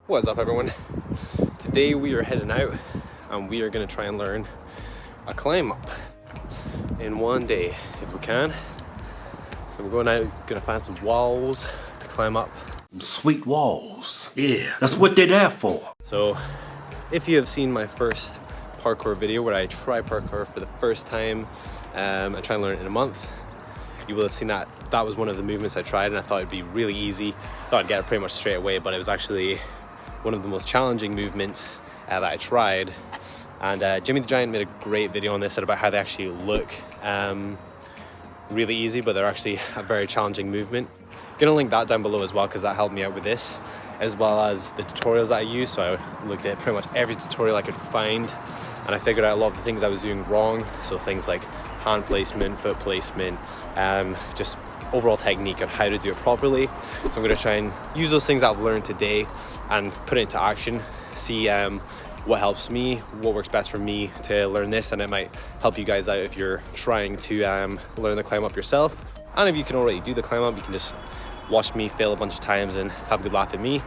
What's up, everyone? Today we are heading out and we are going to try and learn a climb up in one day if we can. So we're going out, going to find some walls to climb up. Sweet walls. Yeah, that's what they're there for. So if you have seen my first parkour video where I try parkour for the first time and try and learn it in a month, you will have seen that that was one of the movements I tried and I thought it'd be really easy. Thought I'd get it pretty much straight away, but it was actually one of the most challenging movements that I tried. And Jimmy the Giant made a great video on this about how they actually look really easy, but they're actually a very challenging movement. Gonna link that down below as well, because that helped me out with this, as well as the tutorials that I used. So I looked at pretty much every tutorial I could find, and I figured out a lot of the things I was doing wrong. So things like hand placement, foot placement, just overall technique on how to do it properly. So I'm going to try and use those things that I've learned today and put it into action, see what helps me, what works best for me to learn this, and it might help you guys out if you're trying to learn the climb up yourself. And if you can already do the climb up, you can just watch me fail a bunch of times and have a good laugh at me.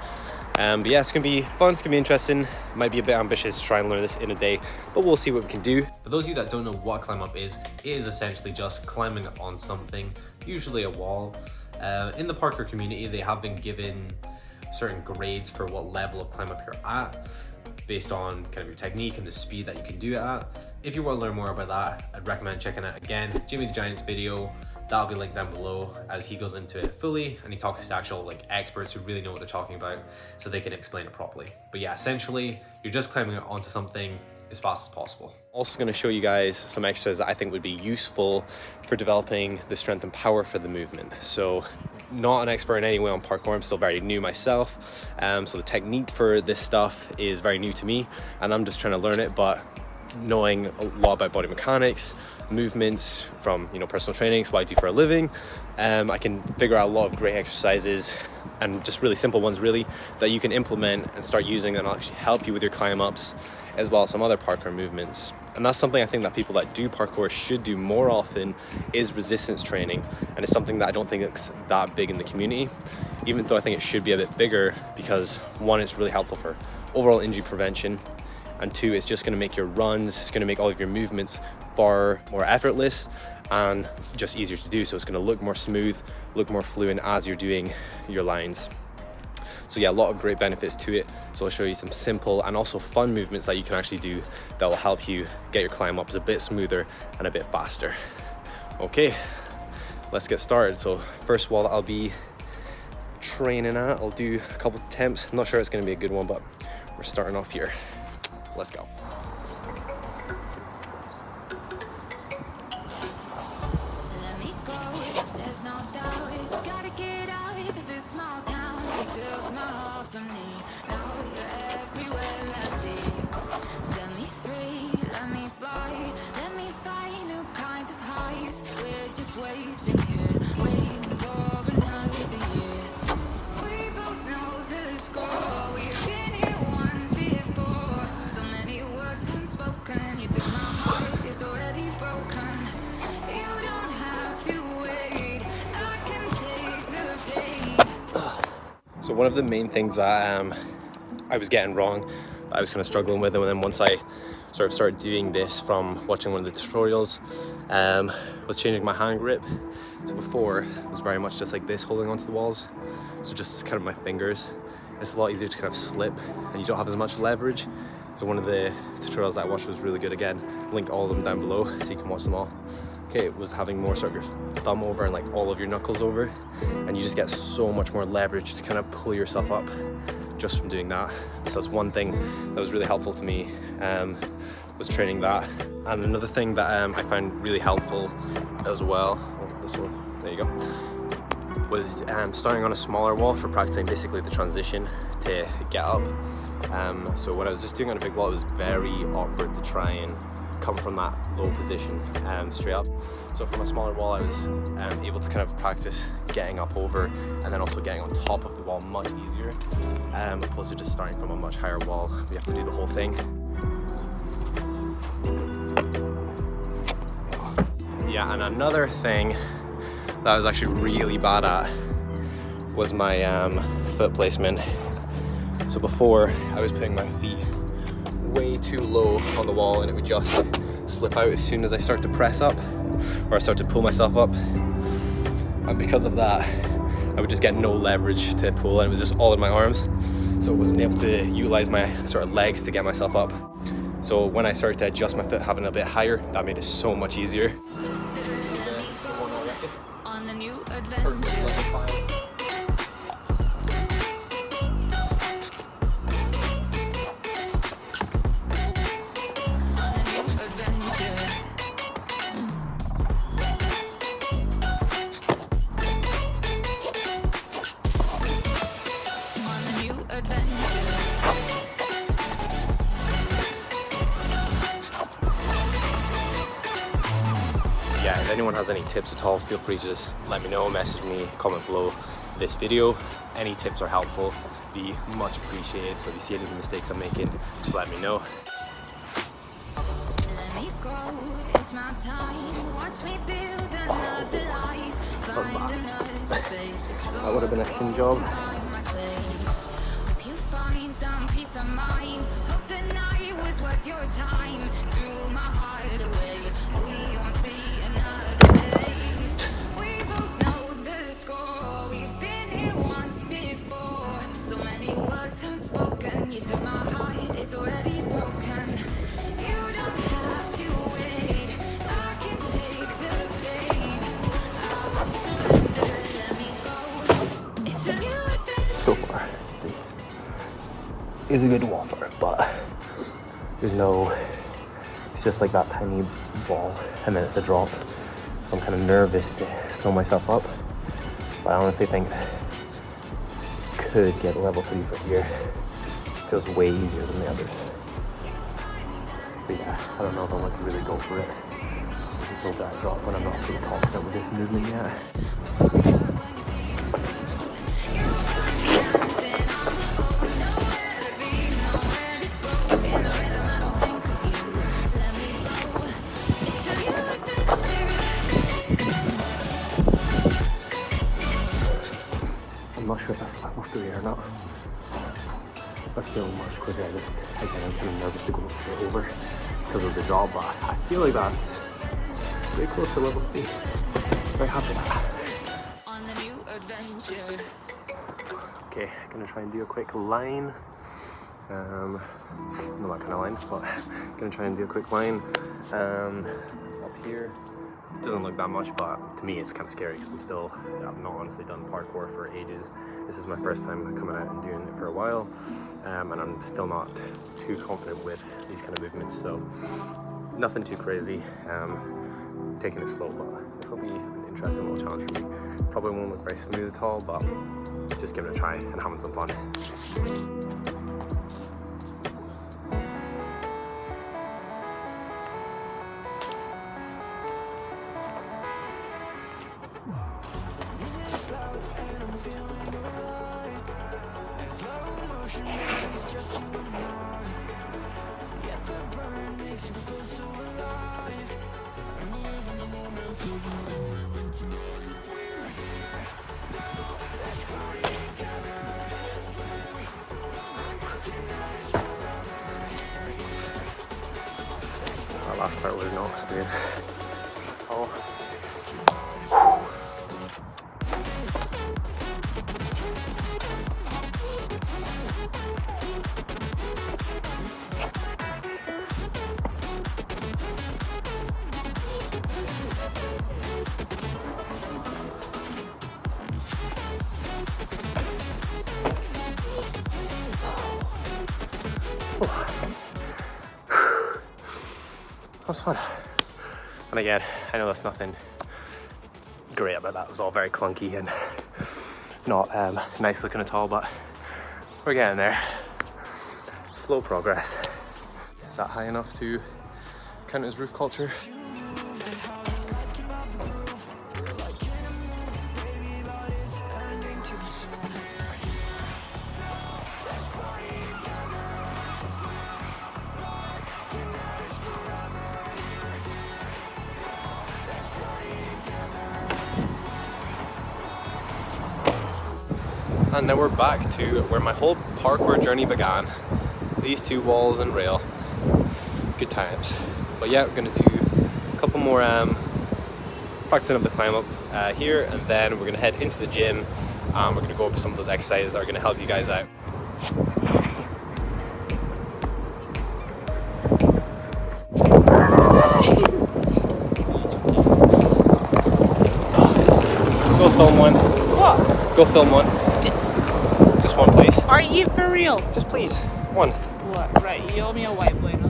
But yeah, it's gonna be fun, it's gonna be interesting. It might be a bit ambitious to try and learn this in a day, but we'll see what we can do. For those of you that don't know what climb up is, it is essentially just climbing on something, usually a wall. In the parkour community, they have been given certain grades for what level of climb up you're at, based on kind of your technique and the speed that you can do it at. If you want to learn more about that, I'd recommend checking out, again, Jimmy the Giant's video. That'll be linked down below, as he goes into it fully and he talks to actual experts who really know what they're talking about, so they can explain it properly. But yeah, essentially you're just climbing onto something as fast as possible. Also going to show you guys some exercises that I think would be useful for developing the strength and power for the movement. So not an expert in any way on parkour, I'm still very new myself, so the technique for this stuff is very new to me and I'm just trying to learn it, but knowing a lot about body mechanics, movements from personal training, what I do for a living, I can figure out a lot of great exercises and just really simple ones really that you can implement and start using and actually help you with your climb ups, as well as some other parkour movements. And that's something I think that people that do parkour should do more often, is resistance training. And it's something that I don't think it's that big in the community, even though I think it should be a bit bigger, because one, it's really helpful for overall injury prevention, and two, it's just going to make your runs, it's going to make all of your movements far more effortless and just easier to do. So it's going to look more smooth, look more fluent as you're doing your lines. So yeah, a lot of great benefits to it. So I'll show you some simple and also fun movements that you can actually do that will help you get your climb ups a bit smoother and a bit faster. Okay, let's get started. So first wall that I'll be training at, I'll do a couple attempts. I'm not sure it's going to be a good one, but we're starting off here. Let's go. So one of the main things that I was getting wrong, that I was kind of struggling with, and then once I sort of started doing this from watching one of the tutorials, was changing my hand grip. So before it was very much just like this, holding onto the walls, so just kind of my fingers. It's a lot easier to kind of slip and you don't have as much leverage. So one of the tutorials that I watched was really good. Again, link all of them down below so you can watch them all. Okay, it was having more sort of your thumb over and all of your knuckles over, and you just get so much more leverage to kind of pull yourself up just from doing that. So that's one thing that was really helpful to me, was training that. And another thing that I found really helpful as well, this one, there you go, was starting on a smaller wall for practicing basically the transition to get up. So when I was just doing on a big wall, it was very awkward to try and come from that low position straight up. So from a smaller wall, I was able to kind of practice getting up over and then also getting on top of the wall much easier, opposed to just starting from a much higher wall. We have to do the whole thing. Yeah, and another thing that I was actually really bad at was my foot placement. So before, I was putting my feet way too low on the wall and it would just slip out as soon as I start to press up or I start to pull myself up. And because of that, I would just get no leverage to pull, and it was just all in my arms. So I wasn't able to utilize my sort of legs to get myself up. So when I started to adjust my foot, having a bit higher, that made it so much easier. On a new adventure. Yeah, if anyone has any tips at all, feel free to just let me know, message me, comment below this video. Any tips are helpful, be much appreciated. So if you see any of the mistakes I'm making, just let me know. Let me go, it's my time. Watch me build another life. Find another space. That would have been a chin job. Find my place. Hope you find some peace of mind. Hope the night was worth your time. Threw my heart away. We won't see another day. We both know the score. We've been here once before. So many words unspoken. You took my heart, it's already broken. You don't have to wait. I can take the pain. I will surrender. Let me go. It's a new adventure. So far, it's a good wall for it, but there's no, it's just like that tiny ball and then it's a drop. So I'm kind of nervous to throw myself up, but I honestly think could get level 3 for here. Feels way easier than the others. But yeah, I don't know if I want to really go for it until that drop when I'm not fully confident with this movement yet. I'm not sure if that's level 3 or not. That's feeling much quicker. Again, I'm kind of nervous to go straight over because of the drop, but I feel like that's pretty close for level 3. Very happy with that. On a new adventure. Okay, gonna try and do a quick line. Not that kind of line, but gonna try and do a quick line. Up here. Doesn't look that much, but to me it's kind of scary because I've not honestly done parkour for ages. This is my first time coming out and doing it for a while, and I'm still not too confident with these kind of movements, so nothing too crazy. Taking it slow, but this will be an interesting little challenge for me. Probably won't look very smooth at all, but just giving it a try and having some fun. That last part was not smooth. Oh. That was fun. And again, I know that's nothing great about that. It was all very clunky and not nice looking at all, but we're getting there. Slow progress. Is that high enough to count as roof culture? And now we're back to where my whole parkour journey began. These two walls and rail. Good times. But yeah, we're gonna do a couple more practicing of the climb up here, and then we're gonna head into the gym. We're gonna go over some of those exercises that are gonna help you guys out. Go film one. What? Go film one. Just one, please. Are you for real? Just please. One. What? Right, you owe me a white bueno.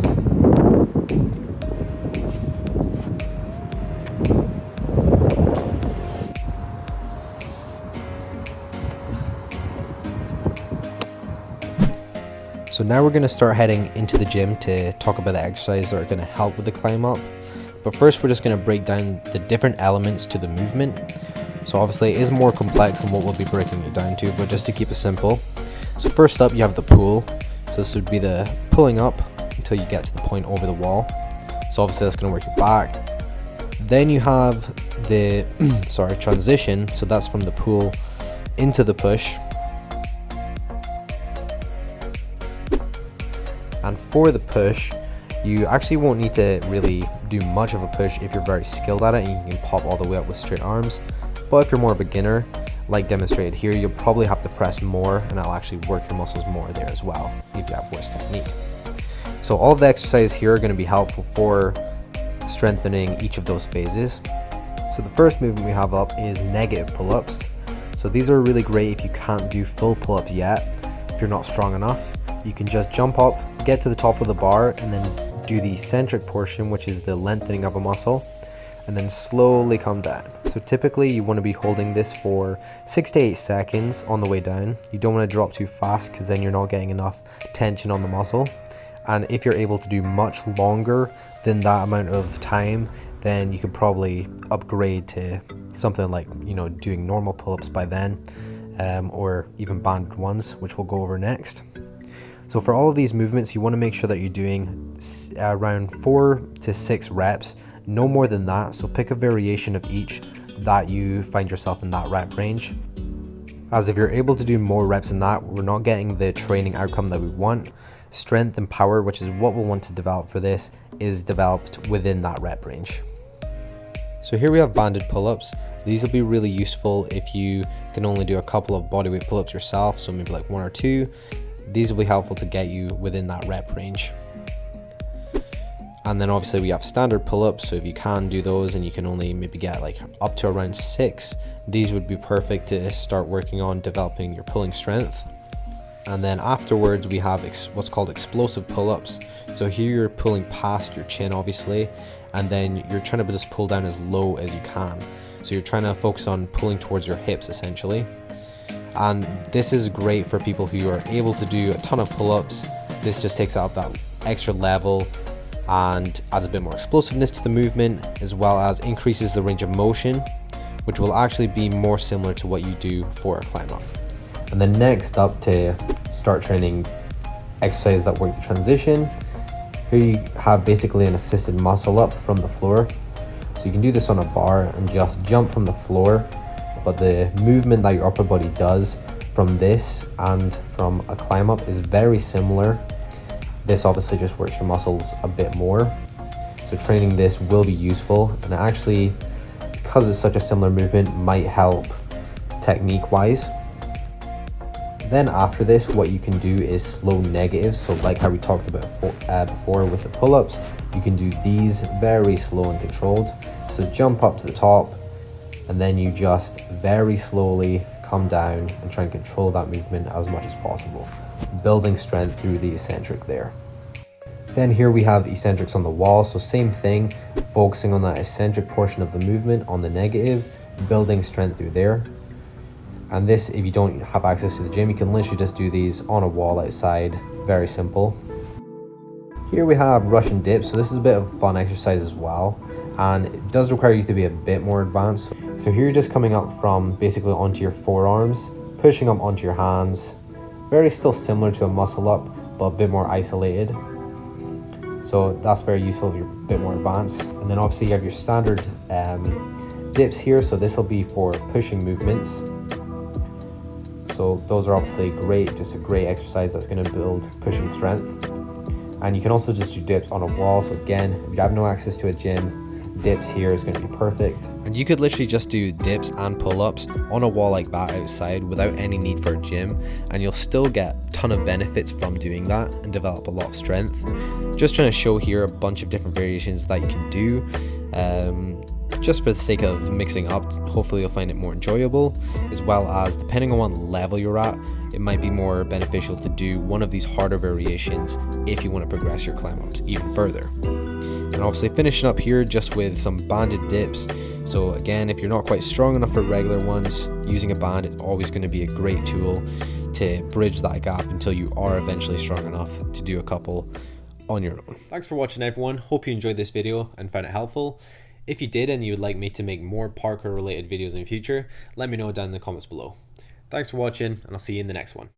So now we're going to start heading into the gym to talk about the exercises that are going to help with the climb up. But first we're just going to break down the different elements to the movement. So obviously it is more complex than what we'll be breaking it down to, but just to keep it simple. So first up you have the pull. So this would be the pulling up until you get to the point over the wall. So obviously that's going to work your back. Then you have the transition. So that's from the pull into the push. And for the push, you actually won't need to really do much of a push if you're very skilled at it and you can pop all the way up with straight arms. But if you're more a beginner, like demonstrated here, you'll probably have to press more and it'll actually work your muscles more there as well if you have worse technique. So all of the exercises here are going to be helpful for strengthening each of those phases. So the first movement we have up is negative pull-ups. So these are really great if you can't do full pull-ups yet. If you're not strong enough, you can just jump up, get to the top of the bar, and then do the eccentric portion, which is the lengthening of a muscle, and then slowly come down. So typically you want to be holding this for 6 to 8 seconds on the way down. You don't want to drop too fast because then you're not getting enough tension on the muscle. And if you're able to do much longer than that amount of time, then you could probably upgrade to something like, you know, doing normal pull-ups by then, or even banded ones, which we'll go over next. So for all of these movements, you want to make sure that you're doing around 4 to 6 reps, no more than that. So pick a variation of each that you find yourself in that rep range. As if you're able to do more reps than that, we're not getting the training outcome that we want. Strength and power, which is what we'll want to develop for this, is developed within that rep range. So here we have banded pull-ups. These will be really useful if you can only do a couple of bodyweight pull-ups yourself, so maybe like 1 or 2. These will be helpful to get you within that rep range. And then obviously we have standard pull-ups, so if you can do those and you can only maybe get like up to around 6, these would be perfect to start working on developing your pulling strength. And then afterwards we have what's called explosive pull-ups. So here you're pulling past your chin obviously, and then you're trying to just pull down as low as you can. So you're trying to focus on pulling towards your hips essentially. And this is great for people who are able to do a ton of pull-ups. This just takes out that extra level and adds a bit more explosiveness to the movement, as well as increases the range of motion, which will actually be more similar to what you do for a climb up. And then next up, to start training exercises that work the transition, here you have basically an assisted muscle up from the floor. So you can do this on a bar and just jump from the floor, but the movement that your upper body does from this and from a climb up is very similar. This obviously just works your muscles a bit more. So training this will be useful, and actually, because it's such a similar movement, might help technique wise. Then after this, what you can do is slow negatives. So like how we talked about before with the pull-ups, you can do these very slow and controlled. So jump up to the top, and then you just very slowly come down and try and control that movement as much as possible, building strength through the eccentric there. Then here we have eccentrics on the wall. So same thing, focusing on that eccentric portion of the movement on the negative, building strength through there. And this, if you don't have access to the gym, you can literally just do these on a wall outside. Very simple. Here we have Russian dips. So this is a bit of a fun exercise as well, and it does require you to be a bit more advanced. So here you're just coming up from basically onto your forearms, pushing up onto your hands. Very still similar to a muscle up, but a bit more isolated. So that's very useful if you're a bit more advanced. And then obviously you have your standard dips here. So this will be for pushing movements. So those are obviously great, just a great exercise that's going to build pushing strength. And you can also just do dips on a wall. So again, if you have no access to a gym, dips here is going to be perfect. And you could literally just do dips and pull-ups on a wall like that outside without any need for a gym, and you'll still get a ton of benefits from doing that and develop a lot of strength. Just trying to show here a bunch of different variations that you can do, just for the sake of mixing up. Hopefully you'll find it more enjoyable, as well as depending on what level you're at, it might be more beneficial to do one of these harder variations if you want to progress your climb ups even further. And obviously finishing up here just with some banded dips. So again, if you're not quite strong enough for regular ones, using a band is always going to be a great tool to bridge that gap until you are eventually strong enough to do a couple on your own. Thanks for watching, everyone. Hope you enjoyed this video and found it helpful. If you did and you would like me to make more parkour related videos in the future, let me know down in the comments below. Thanks for watching, and I'll see you in the next one.